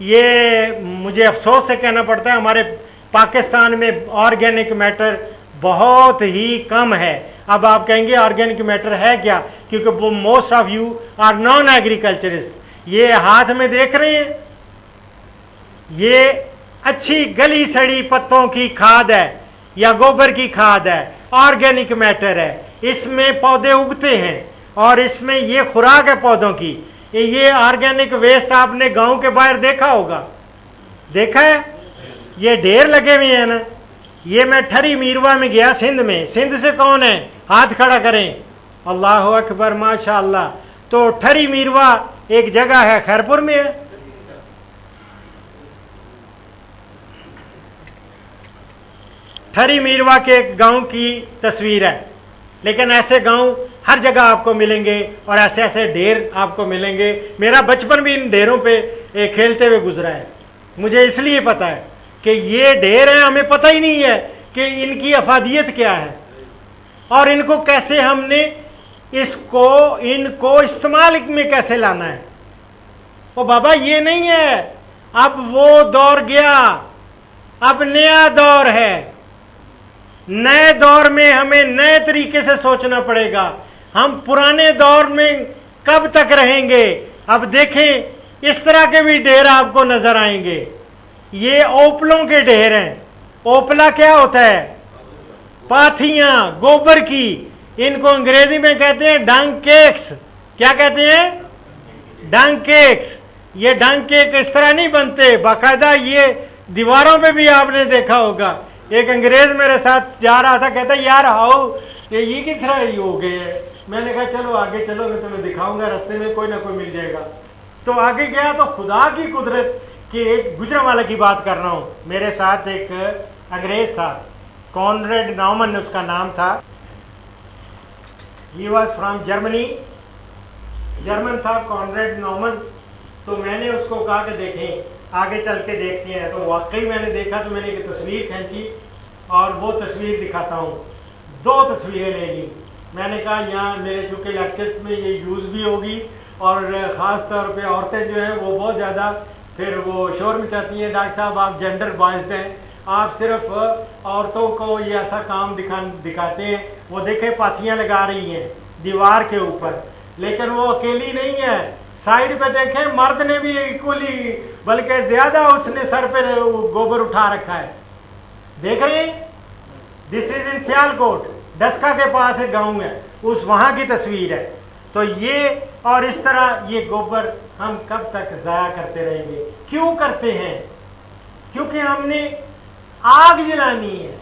ये मुझे अफसोस से कहना पड़ता है, हमारे पाकिस्तान में ऑर्गेनिक मैटर बहुत ही कम है। अब आप कहेंगे ऑर्गेनिक मैटर है क्या, क्योंकि वो most of you are non agriculturist. ये हाथ में देख रहे हैं, ये अच्छी गली सड़ी पत्तों की खाद है या गोबर की खाद है, ऑर्गेनिक मैटर है। इसमें पौधे उगते हैं और इसमें ये खुराक है पौधों की। ये ऑर्गेनिक वेस्ट आपने गांव के बाहर देखा होगा, देखा है? ये ढेर लगे हुए हैं ना। ये मैं ठरी मीरवा में गया सिंध में। सिंध से कौन है, हाथ खड़ा करें। अल्लाह अकबर, माशाअल्लाह। तो ठरी मीरवा एक जगह है, खैरपुर में है। ठरी मीरवा के एक गांव की तस्वीर है, लेकिन ऐसे गांव हर जगह आपको मिलेंगे और ऐसे ऐसे ढेर आपको मिलेंगे। मेरा बचपन भी इन ढेरों पे खेलते हुए गुजरा है। मुझे इसलिए पता है कि ये ढेर है, हमें पता ही नहीं है कि इनकी अफादियत क्या है और इनको कैसे हमने इनको इस्तेमाल में कैसे लाना है। ओ बाबा, ये नहीं है, अब वो दौर गया, अब नया दौर है। नए दौर में हमें नए तरीके से सोचना पड़ेगा। हम पुराने दौर में कब तक रहेंगे? अब देखें, इस तरह के भी ढेर आपको नजर आएंगे। ये ओपलों के ढेर हैं। ओपला क्या होता है? पाथियां गोबर की। इनको अंग्रेजी में कहते हैं डंग केक्स। क्या कहते हैं? डंग केक्स। ये डंग केक इस तरह नहीं बनते, बाकायदा ये दीवारों पे भी आपने देखा होगा। एक अंग्रेज मेरे साथ जा रहा था, कहता यार आओ, ये की तरह ही हो गए हैं। मैंने कहा चलो आगे चलो, मैं तुम्हें दिखाऊंगा, रास्ते में कोई ना कोई मिल जाएगा। तो आगे गया तो खुदा की कुदरत कि एक गुजरांवाला की बात कर रहा हूं। मेरे साथ एक अंग्रेज था, कॉनरेड नॉमन उसका नाम था। He was from Germany, German था कॉनरेड नॉमन। तो मैंने उसको कहा कि देखें, आगे चल के देखते हैं। तो वाकई मैंने देखा, तो मैंने एक तस्वीर खींची और वो तस्वीर दिखाता हूँ। 2 तस्वीरें ले ली। मैंने कहा यहाँ मेरे चूँकि लेक्चर्स में ये यूज़ भी होगी और ख़ास तौर पे औरतें जो हैं वो बहुत ज़्यादा फिर वो शोर मचाती हैं, डॉक्टर साहब आप जेंडर बाइस्ड हैं, आप सिर्फ औरतों को ये ऐसा काम दिखाते हैं। वो देखें पाथियाँ लगा रही हैं दीवार के ऊपर, लेकिन वो अकेली नहीं है। साइड पे देखें, मर्द ने भी इक्वली, बल्कि ज्यादा उसने सर पे गोबर उठा रखा है। देख रहे हैं? This is in Sialkot, Daska के पास एक गांव है, उस वहां की तस्वीर है। तो ये और इस तरह ये गोबर हम कब तक जाया करते रहेंगे? क्यों करते हैं? क्योंकि हमने आग जलानी है,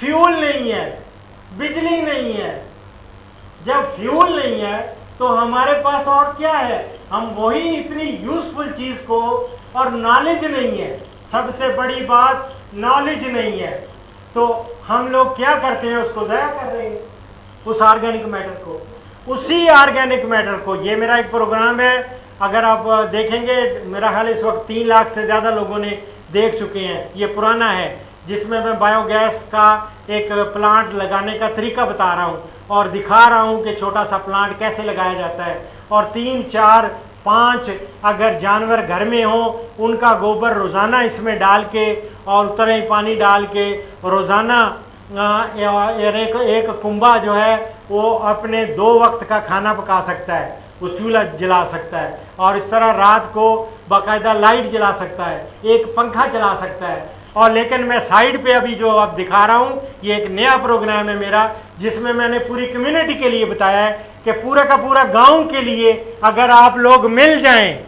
फ्यूल नहीं है, बिजली नहीं है। जब फ्यूल नहीं है तो हमारे पास और क्या है? हम वही इतनी यूजफुल चीज को, और नॉलेज नहीं है, सबसे बड़ी बात नॉलेज नहीं है। तो हम लोग क्या करते हैं? उसको ज़ाया कर रहे हैं, उस ऑर्गेनिक मैटर को, उसी ऑर्गेनिक मैटर को। ये मेरा एक प्रोग्राम है, अगर आप देखेंगे, मेरा ख्याल इस वक्त 3 लाख से ज़्यादा लोगों ने देख चुके हैं। ये पुराना है, जिसमें मैं बायोगैस का एक प्लांट लगाने का तरीका बता रहा हूँ और दिखा रहा हूँ कि छोटा सा प्लांट कैसे लगाया जाता है। और 3, 4, 5 अगर जानवर घर में हो, उनका गोबर रोज़ाना इसमें डाल के और उतना ही पानी डाल के रोज़ाना एक कुंबा जो है वो अपने 2 वक्त का खाना पका सकता है, वो चूल्हा जला सकता है, और इस तरह रात को बाकायदा लाइट जला सकता है, एक पंखा चला सकता है। और लेकिन मैं साइड पे अभी जो अब दिखा रहा हूँ, ये एक नया प्रोग्राम है मेरा, जिसमें मैंने पूरी कम्युनिटी के लिए बताया है कि पूरा का पूरा गांव के लिए अगर आप लोग मिल जाएं,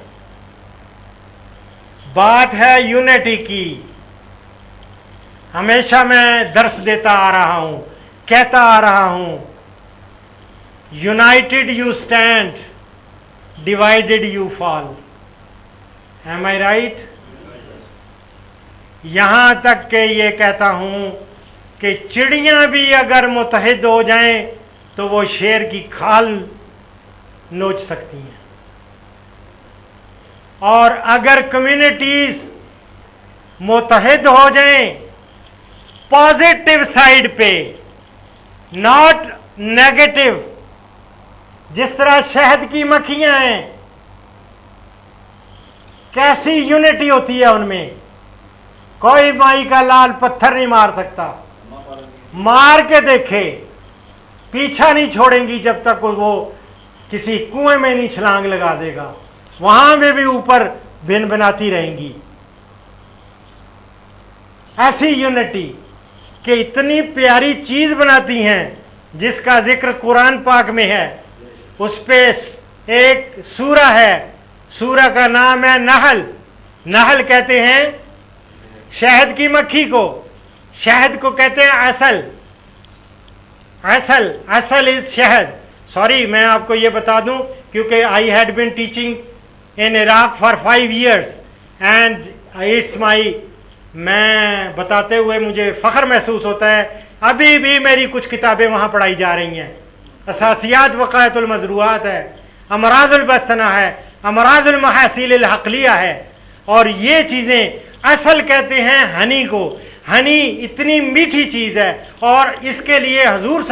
बात है यूनिटी की। हमेशा मैं दर्स देता आ रहा हूं, कहता आ रहा हूं, united you stand, divided you fall. Am I right? यहां तक के ये कहता हूं कि चिड़ियां भी अगर मुत्तहिद हो जाएं तो वो शेर की खाल नोच सकती हैं। और अगर कम्युनिटीज मुत्तहिद हो जाएं पॉजिटिव साइड पे, नॉट नेगेटिव, जिस तरह शहद की मक्खियां हैं, कैसी यूनिटी होती है उनमें। कोई माई का लाल पत्थर नहीं मार सकता, मार के देखे, पीछा नहीं छोड़ेंगी जब तक वो किसी कुएं में नहीं छलांग लगा देगा, वहां में भी ऊपर भिन बनाती रहेंगी। ऐसी यूनिटी कि इतनी प्यारी चीज बनाती हैं जिसका जिक्र कुरान पाक में है। उस पे एक सूरा है, सूरा का नाम है नहल। नहल कहते हैं शहद की मक्खी को, शहद को कहते हैं असल। असल, असल इज शहद। सॉरी, मैं आपको यह बता दूं क्योंकि I had been teaching in Iraq for 5 years and it's my, मैं बताते हुए मुझे फख्र महसूस होता है, अभी भी मेरी कुछ किताबें वहां पढ़ाई जा रही हैं। असासियात वक़ायतुल मज़रूआत है, अमराजुल बस्तना है, अमराजुल महसील हक़लिया है, और ये चीज़ें असल कहते हैं हनी को। हनी इतनी मीठी चीज़ है और इसके लिए हजूर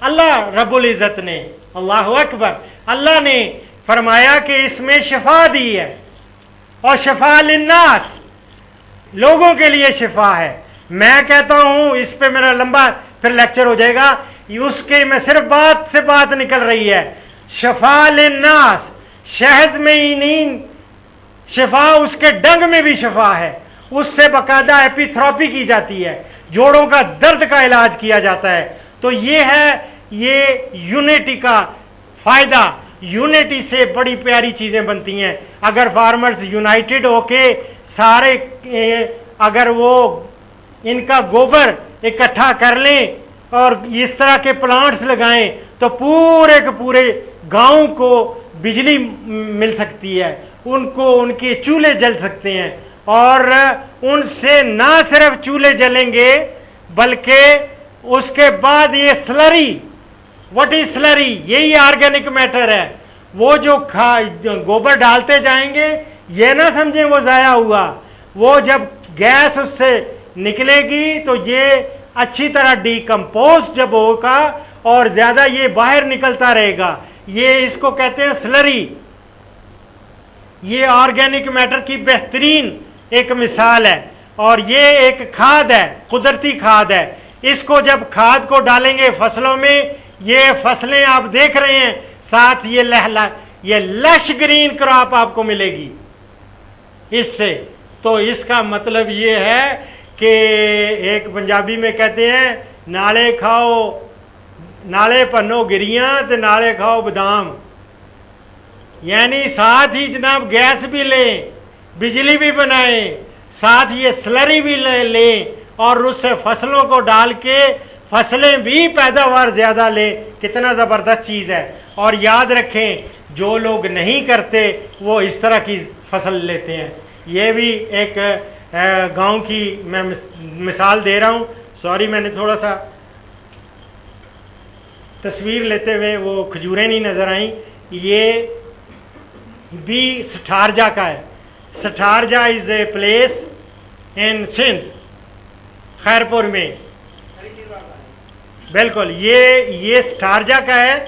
अल्लाह रब्बुल इज़्ज़त ने, अल्लाहु अकबर, अल्लाह ने फरमाया कि इसमें शिफा दी है, और शिफा लिन्नास, लोगों के लिए शिफा है। मैं कहता हूं, इस पे मेरा लंबा फिर लेक्चर हो जाएगा, उसके में सिर्फ बात से बात निकल रही है। शिफा लिन्नास, शहद में ही नहीं शिफा, उसके डंग में भी शिफा है। उससे बाकायदा एपिथेरेपी की जाती है, जोड़ों का दर्द का इलाज किया जाता है। तो ये है ये यूनिटी का फायदा। यूनिटी से बड़ी प्यारी चीजें बनती हैं। अगर फार्मर्स यूनाइटेड होके सारे, अगर वो इनका गोबर इकट्ठा कर लें और इस तरह के प्लांट्स लगाएं तो पूरे के पूरे गांव को बिजली मिल सकती है, उनको उनके चूल्हे जल सकते हैं। और उनसे ना सिर्फ चूल्हे जलेंगे बल्कि उसके बाद ये स्लरी, व्हाट इज स्लरी, यही ऑर्गेनिक मैटर है। वो जो गोबर डालते जाएंगे, ये ना समझें वो जाया हुआ, वो जब गैस उससे निकलेगी तो ये अच्छी तरह डिकम्पोज जब होगा और ज्यादा ये बाहर निकलता रहेगा, ये इसको कहते हैं स्लरी। ये ऑर्गेनिक मैटर की बेहतरीन एक मिसाल है, और ये एक खाद है, कुदरती खाद है। इसको जब खाद को डालेंगे फसलों में, ये फसलें आप देख रहे हैं, साथ ये लश ग्रीन क्रॉप आपको मिलेगी इससे। तो इसका मतलब ये है कि एक पंजाबी में कहते हैं, नाले खाओ, नाले पन्नो गिरियां ते नाले खाओ बादाम, यानी साथ ही जनाब गैस भी लें, बिजली भी बनाएं, साथ ये स्लरी भी लें और उससे फसलों को डाल के फसलें भी पैदावार ज्यादा ले। कितना जबरदस्त चीज है। और याद रखें, जो लोग नहीं करते वो इस तरह की फसल लेते हैं। ये भी एक गांव की मैं मिसाल दे रहा हूं। सॉरी, मैंने थोड़ा सा तस्वीर लेते हुए वो खजूरें नहीं नजर आई। ये भी सठारजा का है। Satharja is a place in Sindh, Khairpur में। बिल्कुल, ये सठारजा का है।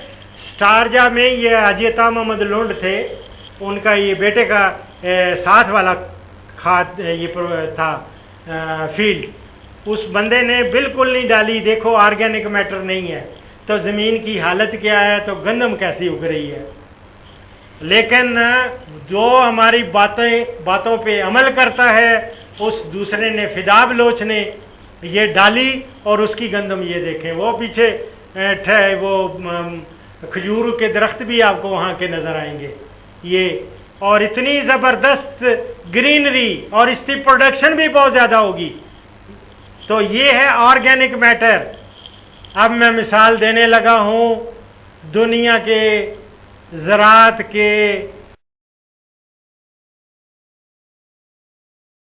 सठारजा में ये अजीता मोहम्मद लुंड थे, उनका ये बेटे का साथ वाला खाद ये था फील्ड। उस बंदे ने बिल्कुल नहीं डाली। देखो, ऑर्गेनिक मैटर नहीं है तो ज़मीन की हालत क्या है, तो गंदम कैसी उग रही है। लेकिन जो हमारी बातों पे अमल करता है, उस दूसरे ने, फिदा बलोच ने ये डाली और उसकी गंदम ये देखें, वो पीछे वो खजूर के दरख्त भी आपको वहाँ के नज़र आएंगे। ये और इतनी ज़बरदस्त ग्रीनरी, और इसकी प्रोडक्शन भी बहुत ज़्यादा होगी। तो ये है ऑर्गेनिक मैटर। अब मैं मिसाल देने लगा हूँ दुनिया के ज़राअत के